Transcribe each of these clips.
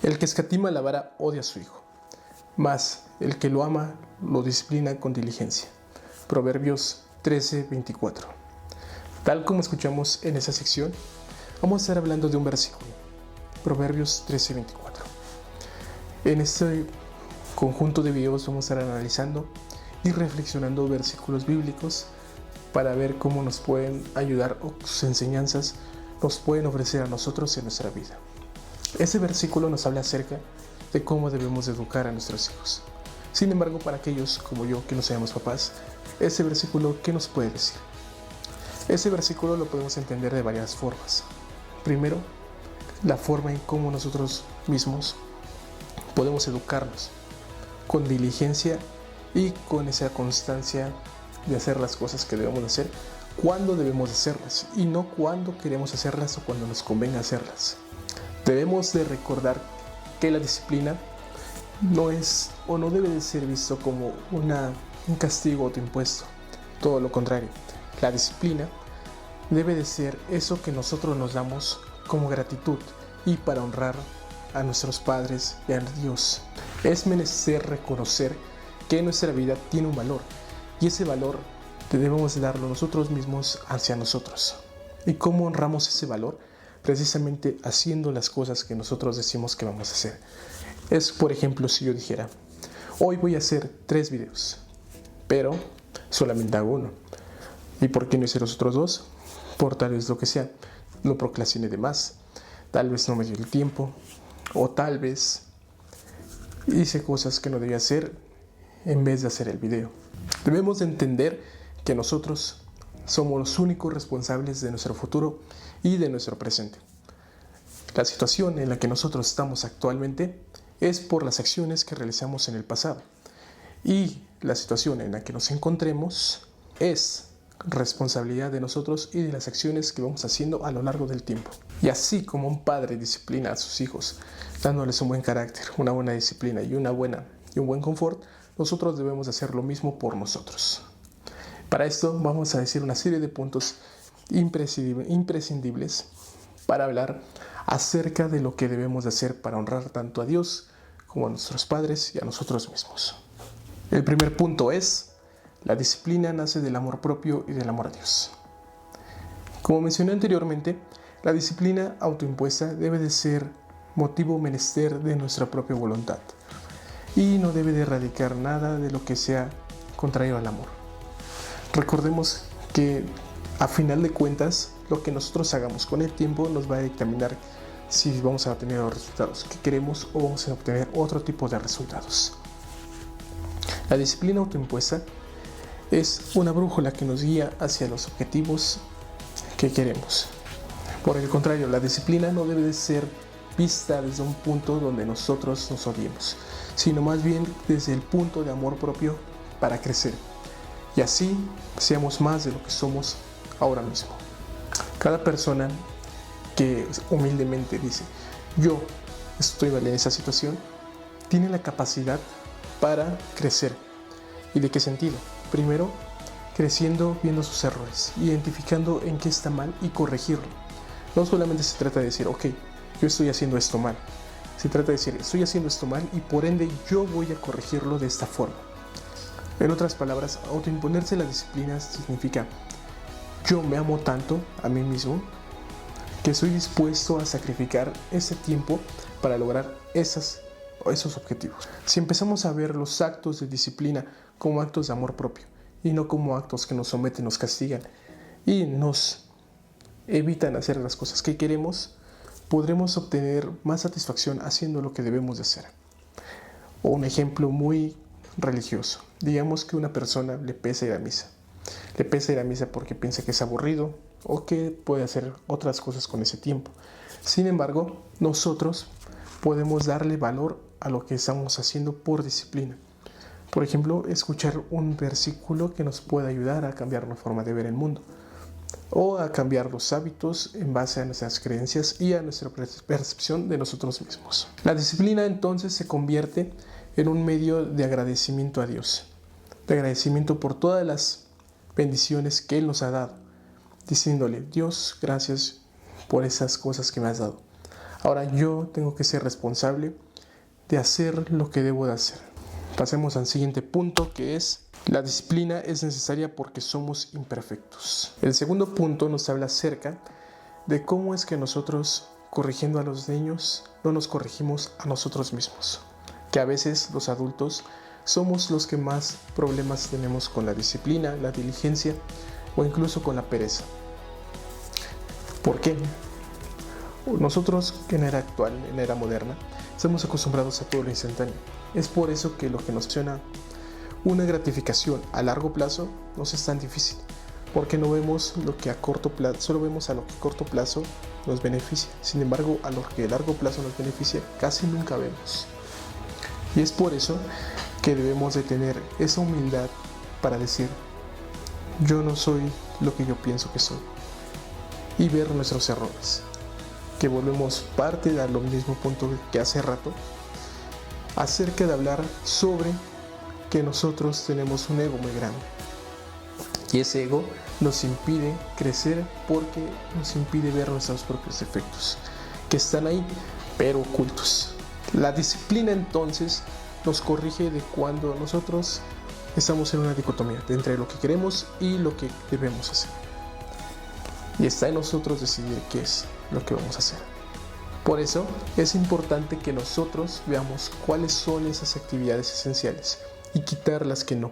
El que escatima la vara odia a su hijo, mas el que lo ama lo disciplina con diligencia. Proverbios 13:24. Tal como escuchamos en esa sección, vamos a estar hablando de un versículo, Proverbios 13:24. En este conjunto de videos vamos a estar analizando y reflexionando versículos bíblicos para ver cómo nos pueden ayudar o sus enseñanzas nos pueden ofrecer a nosotros en nuestra vida. Ese versículo nos habla acerca de cómo debemos educar a nuestros hijos. Sin embargo, para aquellos como yo que no seamos papás, ese versículo, ¿qué nos puede decir? Ese versículo lo podemos entender de varias formas. Primero, la forma en cómo nosotros mismos podemos educarnos con diligencia y con esa constancia de hacer las cosas que debemos hacer, cuando debemos hacerlas y no cuando queremos hacerlas o cuando nos convenga hacerlas. Debemos de recordar que la disciplina no es o no debe de ser visto como un castigo autoimpuesto. Todo lo contrario, la disciplina debe de ser eso que nosotros nos damos como gratitud y para honrar a nuestros padres y a Dios. Es menester reconocer que nuestra vida tiene un valor y ese valor debemos darlo nosotros mismos hacia nosotros. ¿Y cómo honramos ese valor? Precisamente haciendo las cosas que nosotros decimos que vamos a hacer. Es, por ejemplo, si yo dijera, hoy voy a hacer 3 videos, pero solamente hago uno. ¿Y por qué no hice los otros 2? Por tal vez lo que sea, lo procrastiné de más, tal vez no me dio el tiempo, o tal vez hice cosas que no debía hacer en vez de hacer el video. Debemos de entender que nosotros somos los únicos responsables de nuestro futuro y de nuestro presente. La situación en la que nosotros estamos actualmente es por las acciones que realizamos en el pasado. Y la situación en la que nos encontremos es responsabilidad de nosotros y de las acciones que vamos haciendo a lo largo del tiempo. Y así como un padre disciplina a sus hijos, dándoles un buen carácter, una buena disciplina y un buen confort, nosotros debemos hacer lo mismo por nosotros. Para esto vamos a decir una serie de puntos imprescindibles para hablar acerca de lo que debemos de hacer para honrar tanto a Dios como a nuestros padres y a nosotros mismos. El primer punto es: la disciplina nace del amor propio y del amor a Dios. Como mencioné anteriormente, la disciplina autoimpuesta debe de ser motivo menester de nuestra propia voluntad y no debe de erradicar nada de lo que sea contrario al amor. Recordemos que a final de cuentas lo que nosotros hagamos con el tiempo nos va a dictaminar si vamos a obtener los resultados que queremos o vamos a obtener otro tipo de resultados. La disciplina autoimpuesta es una brújula que nos guía hacia los objetivos que queremos. Por el contrario, la disciplina no debe de ser vista desde un punto donde nosotros nos odiemos, sino más bien desde el punto de amor propio para crecer. Y así seamos más de lo que somos ahora mismo. Cada persona que humildemente dice, yo estoy mal en esa situación, tiene la capacidad para crecer. ¿Y de qué sentido? Primero, creciendo viendo sus errores, identificando en qué está mal y corregirlo. No solamente se trata de decir, ok, yo estoy haciendo esto mal. Se trata de decir, estoy haciendo esto mal y por ende yo voy a corregirlo de esta forma. En otras palabras, autoimponerse la disciplina significa, yo me amo tanto a mí mismo que estoy dispuesto a sacrificar ese tiempo para lograr esos objetivos. Si empezamos a ver los actos de disciplina como actos de amor propio y no como actos que nos someten, nos castigan y nos evitan hacer las cosas que queremos, podremos obtener más satisfacción haciendo lo que debemos de hacer. O un ejemplo muy religioso. Digamos que una persona le pesa ir a misa. Le pesa ir a misa porque piensa que es aburrido o que puede hacer otras cosas con ese tiempo. Sin embargo, nosotros podemos darle valor a lo que estamos haciendo por disciplina. Por ejemplo, escuchar un versículo que nos pueda ayudar a cambiar la forma de ver el mundo o a cambiar los hábitos en base a nuestras creencias y a nuestra percepción de nosotros mismos. La disciplina entonces se convierte en un medio de agradecimiento a Dios, de agradecimiento por todas las bendiciones que Él nos ha dado, diciéndole, Dios, gracias por esas cosas que me has dado. Ahora yo tengo que ser responsable de hacer lo que debo de hacer. Pasemos al siguiente punto, que es: la disciplina es necesaria porque somos imperfectos. El segundo punto nos habla acerca de cómo es que nosotros, corrigiendo a los niños, no nos corregimos a nosotros mismos. Que a veces los adultos somos los que más problemas tenemos con la disciplina, la diligencia o incluso con la pereza. ¿Por qué? Nosotros en la era actual, en la era moderna, estamos acostumbrados a todo lo instantáneo. Es por eso que lo que nos funciona una gratificación a largo plazo no es tan difícil, porque no vemos lo que a corto plazo, solo vemos a lo que a corto plazo nos beneficia. Sin embargo, a lo que a largo plazo nos beneficia casi nunca vemos. Y es por eso que debemos de tener esa humildad para decir: yo no soy lo que yo pienso que soy, y ver nuestros errores, que volvemos parte a lo mismo punto que hace rato, acerca de hablar sobre que nosotros tenemos un ego muy grande, y ese ego nos impide crecer porque nos impide ver nuestros propios defectos, que están ahí pero ocultos. La disciplina entonces nos corrige de cuando nosotros estamos en una dicotomía entre lo que queremos y lo que debemos hacer, y está en nosotros decidir qué es lo que vamos a hacer. Por eso es importante que nosotros veamos cuáles son esas actividades esenciales y quitar las que no,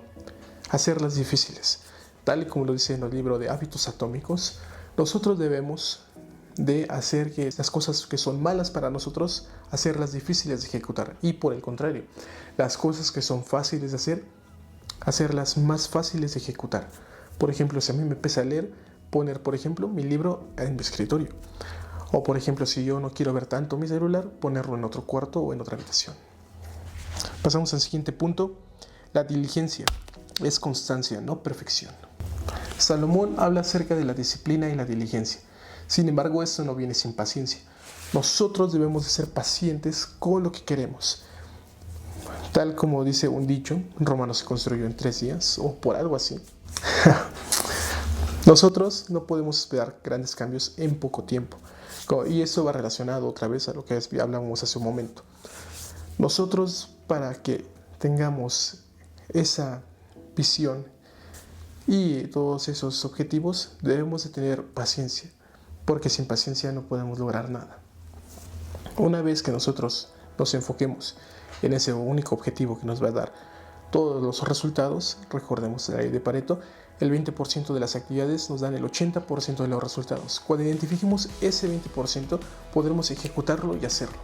hacerlas difíciles. Tal y como lo dice en el libro de Hábitos Atómicos, nosotros debemos de hacer que las cosas que son malas para nosotros, hacerlas difíciles de ejecutar, y por el contrario, las cosas que son fáciles de hacer, hacerlas más fáciles de ejecutar. Por ejemplo, si a mí me pesa leer, poner, por ejemplo, mi libro en mi escritorio. O por ejemplo, si yo no quiero ver tanto mi celular, ponerlo en otro cuarto o en otra habitación. Pasamos al siguiente punto. La diligencia es constancia, no perfección. Salomón habla acerca de la disciplina y la diligencia. Sin embargo, esto no viene sin paciencia. Nosotros debemos de ser pacientes con lo que queremos. Tal como dice un dicho, Roma se construyó en 3 días, o por algo así. Nosotros no podemos esperar grandes cambios en poco tiempo. Y eso va relacionado otra vez a lo que hablamos hace un momento. Nosotros, para que tengamos esa visión y todos esos objetivos, debemos de tener paciencia, porque sin paciencia no podemos lograr nada. Una vez que nosotros nos enfoquemos en ese único objetivo que nos va a dar todos los resultados, recordemos la ley de Pareto, el 20% de las actividades nos dan el 80% de los resultados. Cuando identifiquemos ese 20%, podremos ejecutarlo y hacerlo.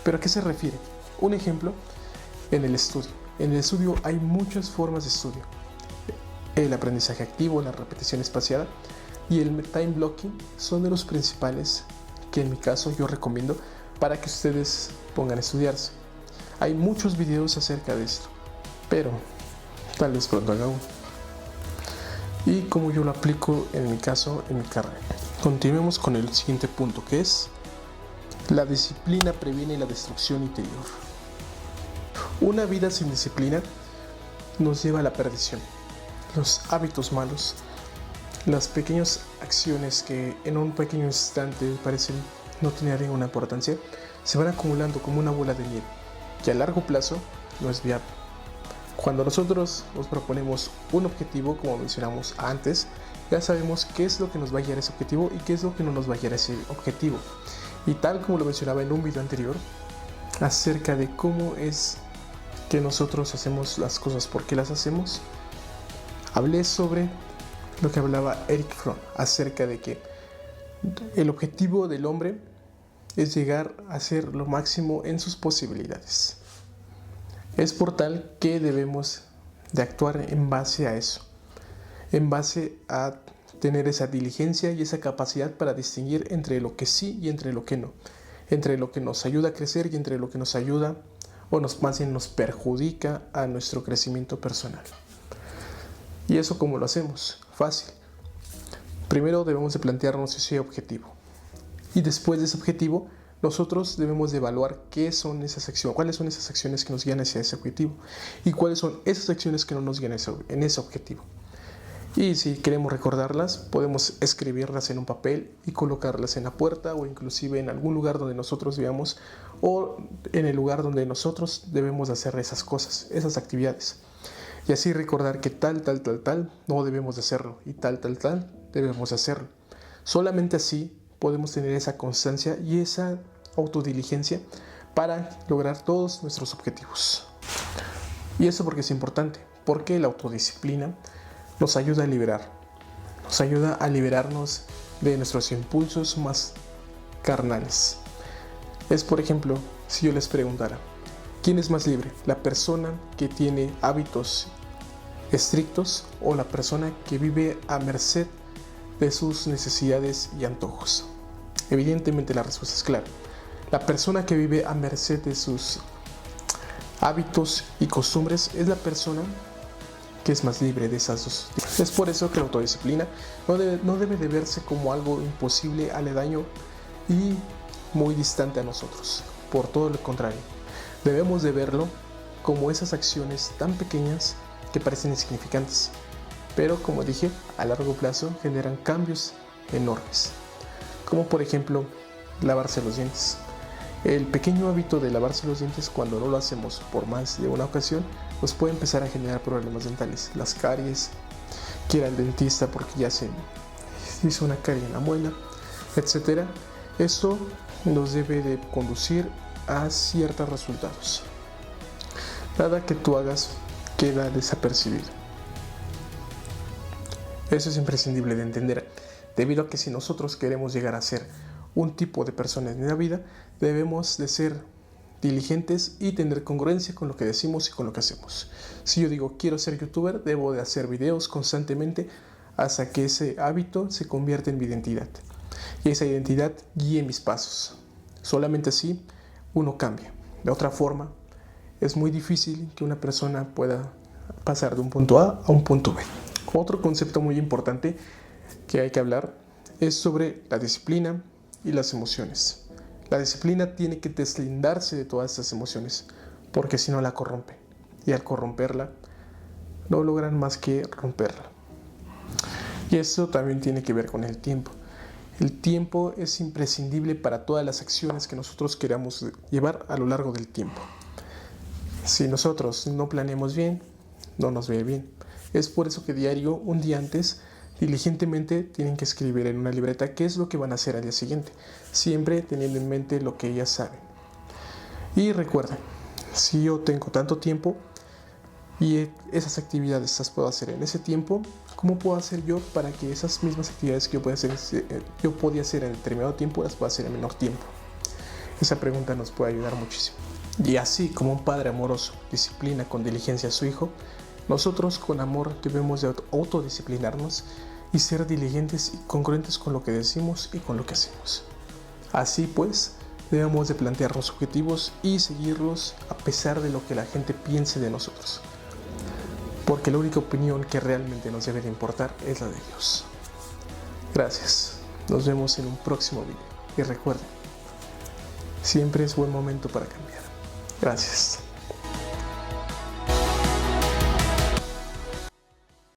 ¿Pero a qué se refiere? Un ejemplo, en el estudio. En el estudio hay muchas formas de estudio. El aprendizaje activo, la repetición espaciada y el time blocking son de los principales que en mi caso yo recomiendo para que ustedes pongan a estudiarse. Hay muchos videos acerca de esto, pero tal vez pronto haga uno. Y como yo lo aplico en mi caso, en mi carrera. Continuemos con el siguiente punto, que es: la disciplina previene la destrucción interior. Una vida sin disciplina nos lleva a la perdición. Los hábitos malos, las pequeñas acciones que en un pequeño instante parecen no tener ninguna importancia, se van acumulando como una bola de nieve, que a largo plazo no es viable. Cuando nosotros nos proponemos un objetivo, como mencionamos antes, ya sabemos qué es lo que nos va a guiar a ese objetivo y qué es lo que no nos va a guiar a ese objetivo. Y tal como lo mencionaba en un video anterior, acerca de cómo es que nosotros hacemos las cosas, por qué las hacemos, hablé sobre lo que hablaba Erich Fromm, acerca de que el objetivo del hombre es llegar a ser lo máximo en sus posibilidades. Es por tal que debemos de actuar en base a eso, en base a tener esa diligencia y esa capacidad para distinguir entre lo que sí y entre lo que no, entre lo que nos ayuda a crecer y entre lo que nos ayuda o más bien nos perjudica a nuestro crecimiento personal. ¿Y eso cómo lo hacemos? Fácil. Primero debemos de plantearnos ese objetivo, y después de ese objetivo nosotros debemos de evaluar cuáles son esas acciones que nos guían hacia ese objetivo y cuáles son esas acciones que no nos guían en ese objetivo. Y si queremos recordarlas, podemos escribirlas en un papel y colocarlas en la puerta o inclusive en algún lugar donde nosotros veamos o en el lugar donde nosotros debemos hacer esas cosas, esas actividades. Y así recordar que tal no debemos de hacerlo y tal debemos de hacerlo. Solamente así podemos tener esa constancia y esa autodiligencia para lograr todos nuestros objetivos. Y eso porque es importante, porque la autodisciplina nos ayuda a liberarnos de nuestros impulsos más carnales. Es, por ejemplo, si yo les preguntara, ¿quién es más libre? ¿La persona que tiene hábitos estrictos o la persona que vive a merced de sus necesidades y antojos? Evidentemente la respuesta es clara. La persona que vive a merced de sus hábitos y costumbres es la persona que es más libre de esas dos. Es por eso que la autodisciplina no debe de verse como algo imposible, aledaño y muy distante a nosotros. Por todo lo contrario, debemos de verlo como esas acciones tan pequeñas que parecen insignificantes, pero como dije, a largo plazo generan cambios enormes. Como por ejemplo, lavarse los dientes. El pequeño hábito de lavarse los dientes, cuando no lo hacemos por más de una ocasión, nos puede empezar a generar problemas dentales, las caries, que ir al dentista porque ya se hizo una carie en la muela, etc. Eso nos debe de conducir a ciertos resultados. Nada que tú hagas queda desapercibido. Eso es imprescindible de entender, debido a que si nosotros queremos llegar a ser un tipo de persona en la vida, debemos de ser diligentes y tener congruencia con lo que decimos y con lo que hacemos. Si yo digo quiero ser youtuber, debo de hacer videos constantemente hasta que ese hábito se convierta en mi identidad y esa identidad guíe mis pasos. Solamente así uno cambia. De otra forma, es muy difícil que una persona pueda pasar de un punto A a un punto B. Otro concepto muy importante que hay que hablar es sobre la disciplina y las emociones. La disciplina tiene que deslindarse de todas estas emociones, porque si no la corrompen. Y al corromperla, no logran más que romperla. Y eso también tiene que ver con el tiempo. El tiempo es imprescindible para todas las acciones que nosotros queramos llevar a lo largo del tiempo. Si nosotros no planeamos bien, no nos ve bien. Es por eso que diario, un día antes, diligentemente tienen que escribir en una libreta qué es lo que van a hacer al día siguiente, siempre teniendo en mente lo que ellas saben. Y recuerden, si yo tengo tanto tiempo y esas actividades las puedo hacer en ese tiempo, ¿cómo puedo hacer yo para que esas mismas actividades que yo podía hacer en determinado tiempo las pueda hacer en menor tiempo? Esa pregunta nos puede ayudar muchísimo. Y así como un padre amoroso disciplina con diligencia a su hijo, nosotros con amor debemos de autodisciplinarnos y ser diligentes y congruentes con lo que decimos y con lo que hacemos. Así pues, debemos de plantearnos objetivos y seguirlos a pesar de lo que la gente piense de nosotros. Porque la única opinión que realmente nos debe de importar es la de Dios. Gracias. Nos vemos en un próximo video. Y recuerden, siempre es buen momento para cambiar. Gracias.